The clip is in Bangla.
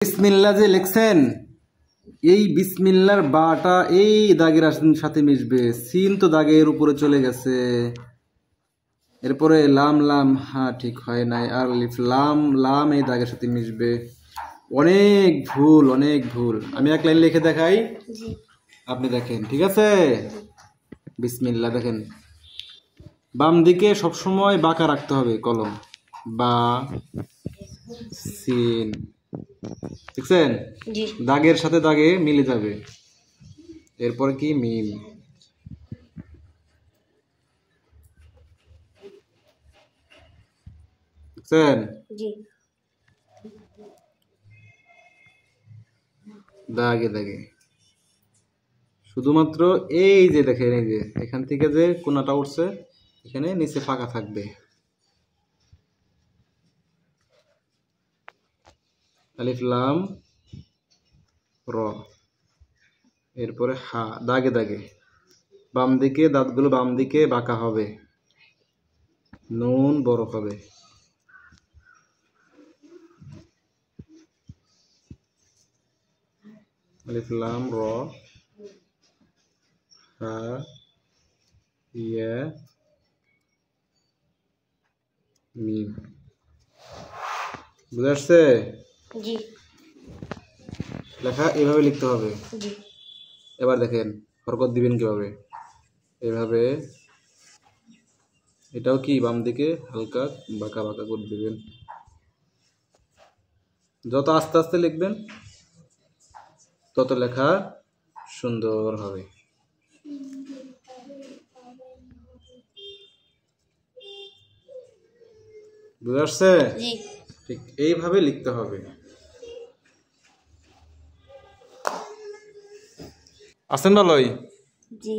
বিসমিল্লাহ যে লিখছেন, এই বিসমিল্লার বাটা এই দাগের সাথে মিশবে। সিন তো দাগের উপরে চলে গেছে, এরপরে লাম লাম হ্যাঁ ঠিক হয় নাই, আর লিফ লাম লাম এই দাগের সাথে মিশবে। অনেক ভুল, অনেক ভুল। আমি এক লাইন লিখে দেখাই, আপনি দেখেন, ঠিক আছে? বিসমিল্লাহ দেখেন, বাম দিকে সবসময় বাঁকা রাখতে হবে কলম, বা সিন, দেখছেন? দাগের সাথে দাগে মিলে যাবে। এরপর কি মিম, দেখছেন? দাগে দাগে শুধুমাত্র এই যে দেখেন, এই যে এখান থেকে যে কোনাটা উঠছে, এখানে নিচে ফাঁকা থাকবে। আলিফ লাম র, এরপরে হা, দাগে দাগে বাম দিকে দাঁতগুলো বাম দিকে বাঁকা হবে, নুন বড় হবে। আলিফ লাম র, হা, ইয়া, মিম। বুঝা আসছে? জি। লেখা এভাবে লিখতে হবে। জি। এবার দেখেন হরকত দিবেন কিভাবে, এভাবে। এটাও কি বাম দিকে হালকা বাঁকা বাঁকা করে দিবেন। যত আস্তে আস্তে লিখবেন তত লেখা সুন্দর হবে। বুঝা আসছে? জি। ঠিক এইভাবে লিখতে হবে। আসেন ভালোই? জি।